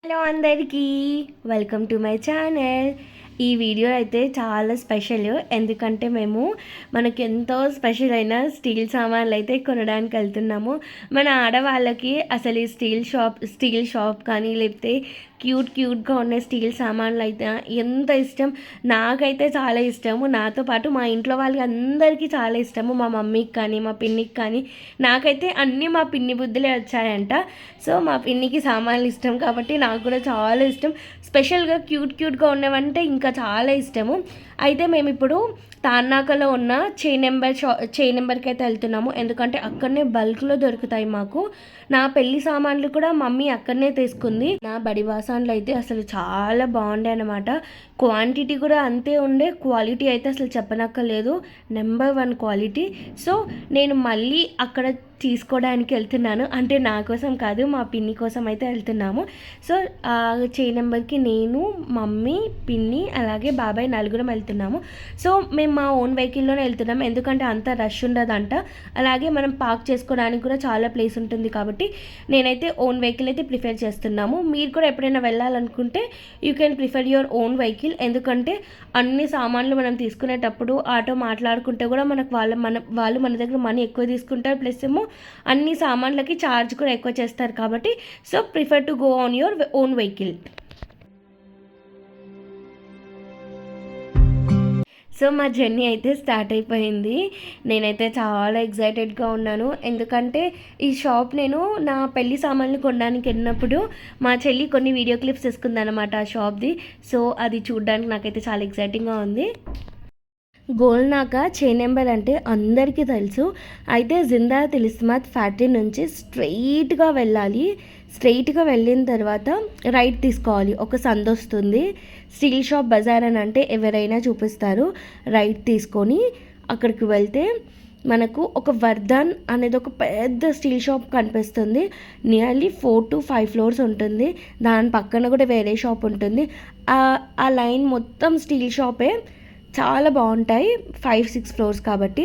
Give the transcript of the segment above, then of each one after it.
Hello అందరికీ, welcome to my channel. ఈ video అయితే చాలా స్పెషల్. ఎందుకంటే మేము మనకి ఎంతో స్పెషల్ అయిన స్టీల్ సామాన్లు అయితే కొనడానికి వెళ్తున్నాము. మన ఆడవాళ్ళకి అసలు ఈ స్టీల్ షాప్ కానీ లేకపోతే క్యూట్గా ఉన్న స్టీల్ సామాన్లు అయితే ఎంత ఇష్టం. నాకైతే చాలా ఇష్టము, నాతో పాటు మా ఇంట్లో వాళ్ళకి అందరికీ చాలా ఇష్టము. మా మమ్మీకి కానీ మా పిన్నికి కానీ, నాకైతే అన్నీ మా పిన్ని బుద్ధులే వచ్చాయంట. సో మా పిన్నికి సామాన్లు ఇష్టం కాబట్టి నాకు కూడా చాలా ఇష్టం. స్పెషల్గా క్యూట్గా ఉన్నవంటే ఇంకా చాలా ఇష్టము. అయితే మేము ఇప్పుడు తార్నాకలో ఉన్న చైన్ నెంబర్కి అయితే వెళ్తున్నాము. ఎందుకంటే అక్కడనే బల్క్లో దొరుకుతాయి మాకు. నా పెళ్లి సామాన్లు కూడా మమ్మీ అక్కడనే తీసుకుంది. నా బడి బాసాన్లు అయితే అసలు చాలా బాగుండే అనమాట. క్వాంటిటీ కూడా అంతే ఉండే, క్వాలిటీ అయితే అసలు చెప్పనక్కర్లేదు, నెంబర్ 1 క్వాలిటీ. సో నేను మళ్ళీ అక్కడ తీసుకోవడానికి వెళ్తున్నాను. అంటే నా కోసం కాదు, మా పిన్ని కోసం అయితే వెళ్తున్నాము. సో ఆ చైన్ నెంబర్కి నేను, మమ్మీ, పిన్ని అలాగే బాబాయ్ నలుగురం వెళ్తున్నాము. సో మేము మా ఓన్ వెహికల్లోనే వెళ్తున్నాము. ఎందుకంటే అంత రష్ ఉండదంట, అలాగే మనం పార్క్ చేసుకోవడానికి కూడా చాలా ప్లేస్ ఉంటుంది. కాబట్టి నేనైతే ఓన్ వెహికల్ అయితే ప్రిఫర్ చేస్తున్నాము. మీరు కూడా ఎప్పుడైనా వెళ్ళాలనుకుంటే you can prefer your own vehicle. ఎందుకంటే అన్ని సామాన్లు మనం తీసుకునేటప్పుడు ఆటో మాట్లాడుకుంటే కూడా మనకు వాళ్ళు మన దగ్గర మనీ ఎక్కువ తీసుకుంటారు. ప్లస్ ఏమో అన్ని సామాన్లకి ఛార్జ్ కూడా ఎక్కువ చేస్తారు. కాబట్టి so prefer to go on your own vehicle. So మా జర్నీ అయితే స్టార్ట్ అయిపోయింది. నేనైతే చాలా ఎక్సైటెడ్గా ఉన్నాను. ఎందుకంటే ఈ షాప్ నేను నా పెళ్లి సామాన్లు కొనడానికి వెళ్ళినప్పుడు మా చెల్లి కొన్ని వీడియో క్లిప్స్ తీసుకుందనమాట ఆ షాప్ది. సో అది చూడడానికి నాకైతే చాలా ఎక్సైటింగ్గా ఉంది. గోల్నాక చైన్ నెంబర్ అంటే అందరికీ తెలుసు. అయితే జిందా తిలిస్మాత్ ఫ్యాక్టరీ నుంచి స్ట్రైట్గా వెళ్ళాలి. స్ట్రైట్గా వెళ్ళిన తర్వాత రైట్ తీసుకోవాలి. ఒక సంద వస్తుంది. స్టీల్ షాప్ బజార్ అని అంటే ఎవరైనా చూపిస్తారు. రైట్ తీసుకొని అక్కడికి వెళ్తే మనకు ఒక వర్ధన్ అనేది ఒక పెద్ద స్టీల్ షాప్ కనిపిస్తుంది. నియర్లీ 4 to 5 ఫ్లోర్స్ ఉంటుంది. దాని పక్కన కూడా వేరే షాప్ ఉంటుంది. ఆ లైన్ మొత్తం స్టీల్ షాపే, చాలా బాగుంటాయి. 5-6 ఫ్లోర్స్ కాబట్టి.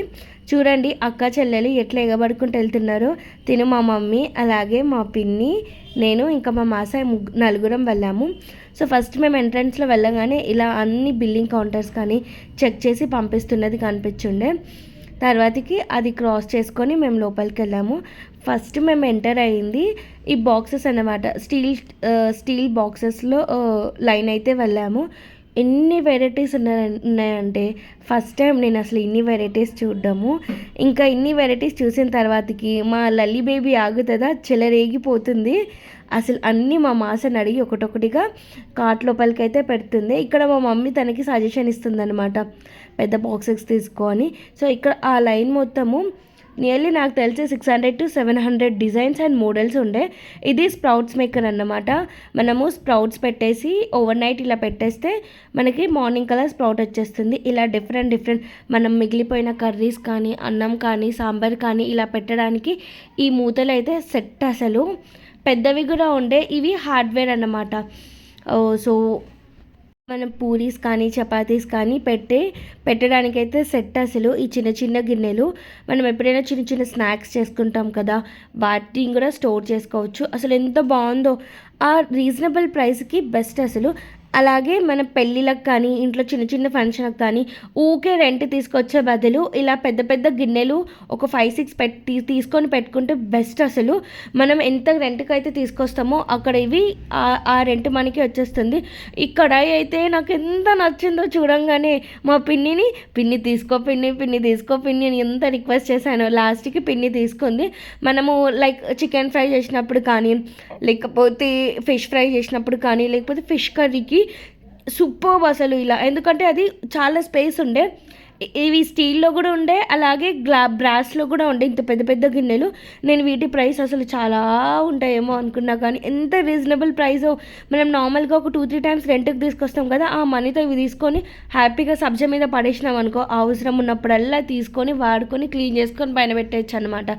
చూడండి అక్క చెల్లెలు ఎట్లా ఎగబడుకుంటూ వెళ్తున్నారో. తిను మా మమ్మీ, అలాగే మా పిన్ని, నేను ఇంకా మా మాసాయి నలుగురం వెళ్ళాము. సో ఫస్ట్ మేము ఎంట్రన్స్లో వెళ్ళగానే ఇలా అన్ని బిల్లింగ్ కౌంటర్స్ కానీ చెక్ చేసి పంపిస్తున్నది కనిపించుండే. తర్వాతకి అది క్రాస్ చేసుకొని మేము లోపలికి వెళ్ళాము. ఫస్ట్ మేము ఎంటర్ అయ్యింది ఈ బాక్సెస్ అన్నమాట. స్టీల్ బాక్సెస్లో లైన్ అయితే వెళ్ళాము. ఎన్ని వెరైటీస్ ఉన్నాయంటే ఫస్ట్ టైం నేను అసలు ఇన్ని వెరైటీస్ చూడడము. ఇంకా ఇన్ని వెరైటీస్ చూసిన తర్వాతకి మా లల్లి బేబీ ఆగుతుందా, చెలరేగిపోతుంది. అసలు అన్నీ మా మాసని అడిగి ఒకటొకటిగా కార్ట్ లోపలికి అయితే పెడుతుంది. ఇక్కడ మా మమ్మీ తనకి సజెషన్ ఇస్తుందన్నమాట, పెద్ద బాక్సెస్ తీసుకొని. సో ఇక్కడ ఆ లైన్ మొత్తము నియర్లీ నాకు తెలిసి 600 to 700 డిజైన్స్ అండ్ మోడల్స్ ఉండే. ఇది స్ప్రౌట్స్ మేకర్ అన్నమాట. మనము స్ప్రౌట్స్ పెట్టేసి ఓవర్ నైట్ ఇలా పెట్టేస్తే మనకి మార్నింగ్ కల్లా స్ప్రౌట్ వచ్చేస్తుంది. ఇలా డిఫరెంట్ మనం మిగిలిపోయిన కర్రీస్ కానీ, అన్నం కానీ, సాంబార్ కానీ ఇలా పెట్టడానికి ఈ మూతలు అయితే సెట్. అసలు పెద్దవి కూడా ఉండే. ఇవి హార్డ్వేర్ అన్నమాట. సో మనం పూరీస్ కానీ చపాతీస్ కానీ పెట్టడానికైతే సెట్. అసలు ఈ చిన్న గిన్నెలు మనం ఎప్పుడైనా చిన్న స్నాక్స్ చేసుకుంటాం కదా, వాటిని కూడా స్టోర్ చేసుకోవచ్చు. అసలు ఎంత బాగుందో. ఆ రీజనబుల్ ప్రైస్కి బెస్ట్ అసలు. అలాగే మన పెళ్ళిళ్ళకి కానీ, ఇంట్లో చిన్న ఫంక్షన్కి కానీ ఊకే రెంట్ తీసుకొచ్చే బదులు ఇలా పెద్ద గిన్నెలు ఒక 5-6 తీసుకొని పెట్టుకుంటే బెస్ట్. అసలు మనం ఎంత రెంట్కి అయితే తీసుకొస్తామో అక్కడ ఇవి ఆ రెంట్ మనకి వచ్చేస్తుంది. ఈ కడాయి అయితే నాకు ఎంత నచ్చిందో చూడంగానే. మా పిన్ని తీసుకో పిన్ని అని ఎంత రిక్వెస్ట్ చేశాను. లాస్ట్కి పిన్ని తీసుకుంది. మనము లైక్ చికెన్ ఫ్రై చేసినప్పుడు కానీ, లేకపోతే ఫిష్ ఫ్రై చేసినప్పుడు కానీ, లేకపోతే ఫిష్ కర్రీకి సూపర్ అసలు ఇలా. ఎందుకంటే అది చాలా స్పేస్ ఉండే. ఇవి స్టీల్లో కూడా ఉండే, అలాగే బ్రాస్లో కూడా ఉండే. ఇంత పెద్ద గిన్నెలు. నేను వీటి ప్రైస్ అసలు చాలా ఉంటాయేమో అనుకున్నా, కానీ ఎంత రీజనబుల్ ప్రైస్. మనం నార్మల్గా ఒక 2-3 టైమ్స్ రెంట్కి తీసుకొస్తాం కదా, ఆ మనీతో ఇవి తీసుకొని హ్యాపీగా సబ్జా మీద పడేసినాం అనుకో, అవసరం ఉన్నప్పుడల్లా తీసుకొని వాడుకొని క్లీన్ చేసుకొని పైన పెట్టేయచ్చు అనమాట.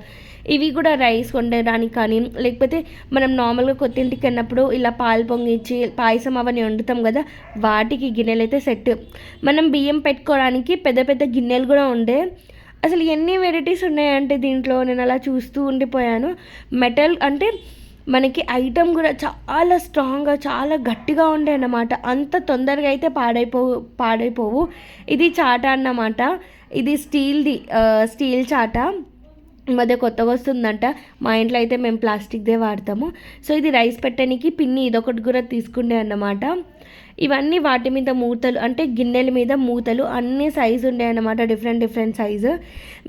ఇవి కూడా రైస్ వండడానికి కానీ, లేకపోతే మనం నార్మల్గా కొత్తింటికి వెళ్ళినప్పుడు ఇలా పాలు పొంగిచ్చి పాయసం అవన్నీ వండుతాం కదా, వాటికి గిన్నెలు అయితే సెట్. మనం బియ్యం పెట్టుకోవడానికి పెద్ద గిన్నెలు కూడా ఉండే. అసలు ఎన్ని వెరైటీస్ ఉన్నాయంటే దీంట్లో నేను అలా చూస్తూ ఉండిపోయాను. మెటల్ అంటే మనకి ఐటెం కూడా చాలా స్ట్రాంగ్గా చాలా గట్టిగా ఉండే అన్నమాట. అంత తొందరగా అయితే పాడైపోవు. ఇది చాట అన్నమాట. ఇది స్టీల్ చాట. ఈ మధ్య కొత్తగా వస్తుందంట. మా ఇంట్లో అయితే మేము ప్లాస్టిక్దే వాడతాము. సో ఇది రైస్ పెట్టడానికి పిన్ని ఇదొకటి కూడా తీసుకుండే అన్నమాట. ఇవన్నీ వాటి మీద మూతలు, అంటే గిన్నెల మీద మూతలు అన్ని సైజు ఉండే అన్నమాట, డిఫరెంట్ సైజు.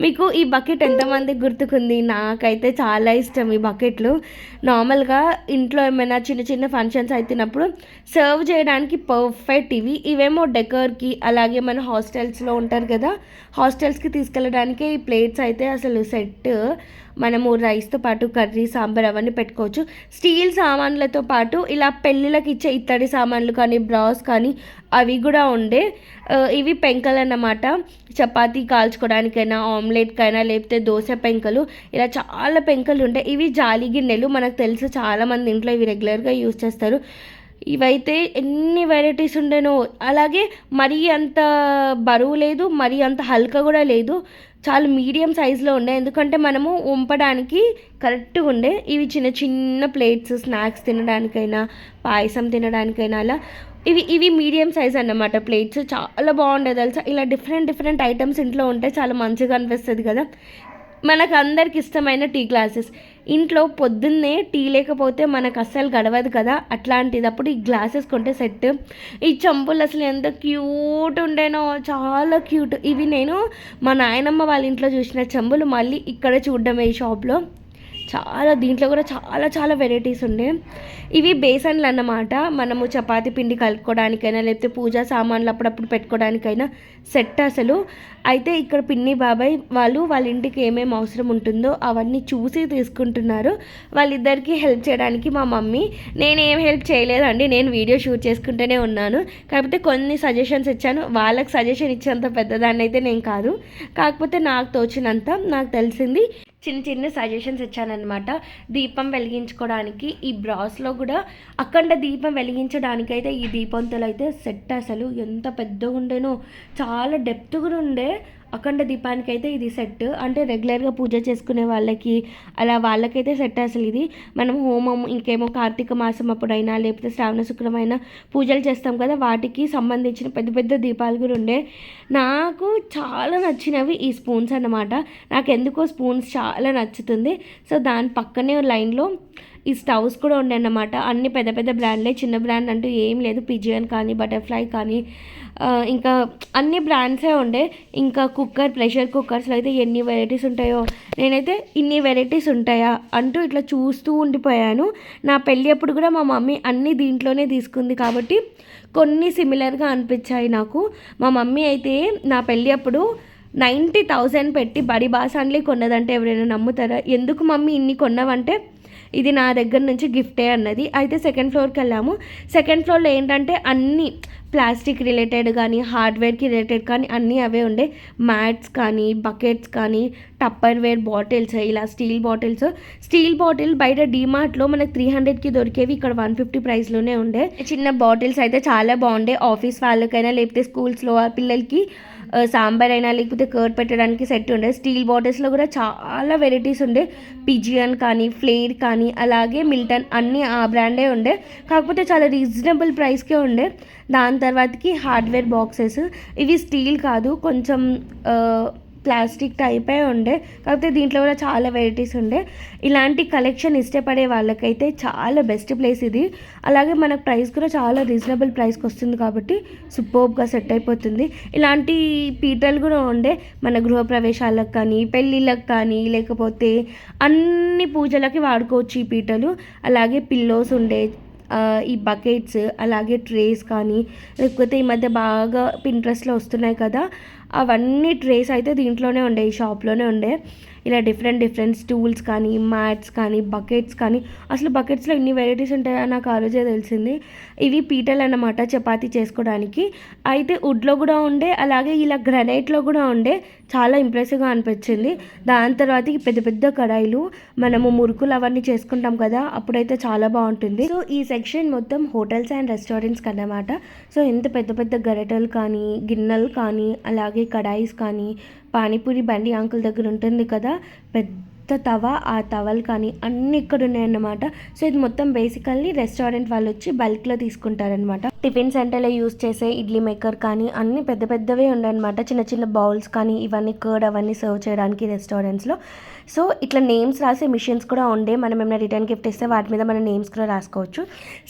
మీకు ఈ బకెట్ ఎంతమందికి గుర్తుకుంది? నాకైతే చాలా ఇష్టం ఈ బకెట్లు. నార్మల్గా ఇంట్లో ఏమైనా చిన్న చిన్న ఫంక్షన్స్ అవుతున్నప్పుడు సర్వ్ చేయడానికి పర్ఫెక్ట్ ఇవేమో డెకర్కి, అలాగే మన హాస్టల్స్లో ఉంటారు కదా, హాస్టల్స్కి తీసుకెళ్ళడానికి ఈ ప్లేట్స్ అయితే అసలు సెట్. మనము రైస్తో పాటు కర్రీ, సాంబార్ అవన్నీ పెట్టుకోవచ్చు. స్టీల్ సామాన్లతో పాటు ఇలా పెళ్ళిళ్ళకి ఇచ్చే ఇత్తడి సామాన్లు కానీ, బ్రాస్ కానీ అవి కూడా ఉండే. ఇవి పెంకలు అన్నమాట. చపాతీ కాల్చుకోవడానికైనా, ఆమ్లెట్కైనా, లేకపోతే దోశ పెంకలు, ఇలా చాలా పెంకలు ఉంటాయి. ఇవి జాలి గిన్నెలు, మనకు తెలుసు చాలామంది ఇంట్లో ఇవి రెగ్యులర్గా యూజ్ చేస్తారు. ఇవైతే ఎన్ని వెరైటీస్ ఉండేనో. అలాగే మరీ అంత బరువు లేదు, మరీ అంత హల్కా కూడా లేదు, చాలా మీడియం సైజులో ఉండే. ఎందుకంటే మనము వంపడానికి కరెక్ట్గా ఉండే. ఇవి చిన్న చిన్న ప్లేట్స్, స్నాక్స్ తినడానికైనా, పాయసం తినడానికైనా అలా. ఇవి మీడియం సైజ్ అన్నమాట ప్లేట్స్. చాలా బాగుండేది తెలుసా. ఇలా డిఫరెంట్ ఐటమ్స్ ఇంట్లో ఉంటే చాలా మంచిగా అనిపిస్తుంది కదా. మనకు అందరికి ఇష్టమైన టీ గ్లాసెస్. ఇంట్లో పొద్దున్నే టీ లేకపోతే మనకు అస్సలు గడవదు కదా, అట్లాంటిదప్పుడు ఈ గ్లాసెస్ కొంటే సెట్. ఈ చెంబులు అసలు ఎంత క్యూట్ ఉండేనో, చాలా క్యూట్. ఇవి నేను మా నాయనమ్మ వాళ్ళ ఇంట్లో చూసిన చెంబులు మళ్ళీ ఇక్కడ చూడడమే ఈ షాప్లో. దీంట్లో కూడా చాలా వెరైటీస్ ఉండే. ఇవి బేసన్లు అన్నమాట. మనము చపాతీ పిండి కలుపుకోవడానికైనా, లేకపోతే పూజా సామాన్లు అప్పుడప్పుడు పెట్టుకోవడానికైనా సెట్ అసలు. అయితే ఇక్కడ పిన్ని బాబాయ్ వాళ్ళ ఇంటికి ఏమేమి అవసరం ఉంటుందో అవన్నీ చూసి తీసుకుంటున్నారు. వాళ్ళిద్దరికీ హెల్ప్ చేయడానికి మా మమ్మీ. నేనేం హెల్ప్ చేయలేదండి, నేను వీడియో షూట్ చేసుకుంటూనే ఉన్నాను. కాకపోతే కొన్ని సజెషన్స్ ఇచ్చాను. వాళ్ళకి సజెషన్ ఇచ్చేంత పెద్దదాన్ని అయితే నేను కాదు, కాకపోతే నాకు తోచినంత, నాకు తెలిసింది చిన్న సజెషన్స్ ఇచ్చానమాట. దీపం వెలిగించుకోవడానికి ఈ బ్రాస్లో కూడా అఖండ దీపం వెలిగించడానికి అయితే ఈ దీపంతులు అయితే సెట్. అసలు ఎంత పెద్దగా ఉండేనో, చాలా డెప్త్ కూడా ఉండే. అఖండ దీపానికి అయితే ఇది సెట్. అంటే రెగ్యులర్గా పూజ చేసుకునే వాళ్ళకి అలా వాళ్ళకైతే సెట్ అసలు ఇది. మనం హోమం, ఇంకేమో కార్తీక మాసం అప్పుడైనా, లేకపోతే శ్రావణ శుక్రమైనా పూజలు చేస్తాం కదా, వాటికి సంబంధించిన పెద్ద దీపాలు కూడా ఉండే. నాకు చాలా నచ్చినవి ఈ స్పూన్స్ అన్నమాట. నాకు ఎందుకో స్పూన్స్ చాలా నచ్చుతుంది. సో దాని పక్కనే లైన్లో ఈ స్టవ్స్ కూడా ఉండే అన్నమాట. అన్ని పెద్ద బ్రాండ్లే, చిన్న బ్రాండ్ అంటూ ఏం లేదు. పిజియన్ కానీ, బటర్ఫ్లై కానీ, ఇంకా అన్ని బ్రాండ్సే ఉండే. ఇంకా ప్రెషర్ కుక్కర్స్లో అయితే ఎన్ని వెరైటీస్ ఉంటాయో. నేనైతే ఇన్ని వెరైటీస్ ఉంటాయా అంటూ ఇట్లా చూస్తూ ఉండిపోయాను. నా పెళ్ళి అప్పుడు కూడా మా మమ్మీ అన్నీ దీంట్లోనే తీసుకుంది కాబట్టి కొన్ని సిమిలర్గా అనిపించాయి నాకు. మా మమ్మీ అయితే నా పెళ్ళి అప్పుడు 90,000 పెట్టి బడి బాసాన్లే కొన్నదంటే ఎవరైనా నమ్ముతారా? ఎందుకు మమ్మీ ఇన్ని కొన్నావంటే, ఇది నా దగ్గర నుంచి గిఫ్టే అన్నది. అయితే సెకండ్ ఫ్లోర్కి వెళ్ళాము. సెకండ్ ఫ్లోర్లో ఏంటంటే అన్నీ ప్లాస్టిక్ రిలేటెడ్ కానీ, హార్డ్వేర్కి రిలేటెడ్ కానీ అన్నీ అవే ఉండే. మ్యాట్స్ కానీ, బకెట్స్ కానీ, టప్పర్వేర్ బాటిల్స్, ఇలా స్టీల్ బాటిల్ బయట డీమార్ట్లో మనకు 300కి దొరికేవి ఇక్కడ 150 ప్రైస్లోనే ఉండే. చిన్న బాటిల్స్ అయితే చాలా బాగుండే. ఆఫీస్ వాళ్ళకైనా, లేకపోతే స్కూల్స్లో పిల్లలకి సాంబార్ అయినా, లేకపోతే కర్డ్ పెట్టడానికి సెట్ ఉండే. స్టీల్ బాటిల్స్లో కూడా చాలా వెరైటీస్ ఉండే. పిజియన్ కానీ, ఫ్లేర్ కానీ, అలాగే మిల్టన్, అన్నీ ఆ బ్రాండే ఉండే. కాకపోతే చాలా రీజనబుల్ ప్రైస్కే ఉండే. దాని తర్వాతకి హార్డ్వేర్ బాక్సెస్. ఇవి స్టీల్ కాదు, కొంచెం ప్లాస్టిక్ టైపే ఉండే. కాకపోతే దీంట్లో కూడా చాలా వెరైటీస్ ఉండే. ఇలాంటి కలెక్షన్ ఇష్టపడే వాళ్ళకైతే చాలా బెస్ట్ ప్లేస్ ఇది. అలాగే మనకు ప్రైస్ కూడా చాలా రీజనబుల్ ప్రైస్కి వస్తుంది కాబట్టి సూపర్బ్గా సెట్ అయిపోతుంది. ఇలాంటి పీటలు కూడా ఉండే. మన గృహప్రవేశాలకు కానీ, పెళ్ళిళ్ళకి కానీ, లేకపోతే అన్ని పూజలకి వాడుకోవచ్చు ఈ పీటలు. అలాగే పిల్లోస్ ఉండే, ఈ బకెట్స్, అలాగే ట్రేస్ కానీ, లేకపోతే ఈ మధ్య బాగా పింట్రెస్ట్లో వస్తున్నాయి కదా, అవన్నీ ట్రేస్ అయితే దీంట్లోనే ఉండే, ఈ షాప్లోనే ఉండే. ఇలా డిఫరెంట్ స్టూల్స్ కానీ, మ్యాట్స్ కానీ, బకెట్స్ కానీ. అసలు బకెట్స్లో ఇన్ని వెరైటీస్ ఉంటాయో నాకు ఆ రోజే తెలిసింది. ఇవి పీటలు అన్నమాట, చపాతీ చేసుకోవడానికి. అయితే వుడ్లో కూడా ఉండే, అలాగే ఇలా గ్రనైట్లో కూడా ఉండే. చాలా ఇంప్రెసివ్గా అనిపించింది. దాని తర్వాత పెద్ద కడాయిలు, మనము మురుకులు అవన్నీ చేసుకుంటాం కదా, అప్పుడైతే చాలా బాగుంటుంది. సో ఈ సెక్షన్ మొత్తం హోటల్స్ అండ్ రెస్టారెంట్స్కి అన్నమాట. సో ఎంత పెద్ద గరిటెలు కానీ, గిన్నెలు కానీ, అలాగే కడాయిస్ కానీ, పానీపూరి బండి అంకుల్ దగ్గర ఉంటుంది కదా, పెద్ద పెద్ద తవ, ఆ తవలు కానీ అన్నీ ఇక్కడ ఉన్నాయన్నమాట. సో ఇది మొత్తం బేసికల్లీ రెస్టారెంట్ వాళ్ళు వచ్చి బల్క్లో తీసుకుంటారనమాట. టిఫిన్ సెంటర్లో యూస్ చేసే ఇడ్లీ మేకర్ కానీ అన్నీ పెద్ద పెద్దవే ఉన్నాయన్నమాట. చిన్న చిన్న బౌల్స్ కానీ ఇవన్నీ కర్డ్ అవన్నీ సర్వ్ చేయడానికి రెస్టారెంట్స్లో. సో ఇట్లా నేమ్స్ రాసే మిషన్స్ కూడా ఉండే, మనం ఏమైనా రిటర్న్ గిఫ్ట్ ఇస్తే వాటి మీద మన నేమ్స్ కూడా రాసుకోవచ్చు.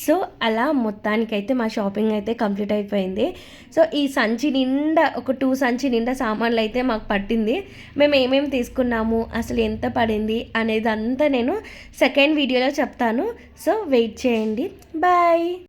సో అలా మొత్తానికైతే మా షాపింగ్ అయితే కంప్లీట్ అయిపోయింది. సో ఈ సంచి నిండా ఒక 2 సంచి నిండా సామాన్లు అయితే మాకు పట్టింది. మేము ఏమేమి తీసుకున్నాము, అసలు ఎంత పడింది అనేది అంతా నేను సెకండ్ వీడియోలో చెప్తాను. సో వెయిట్ చేయండి. బాయ్.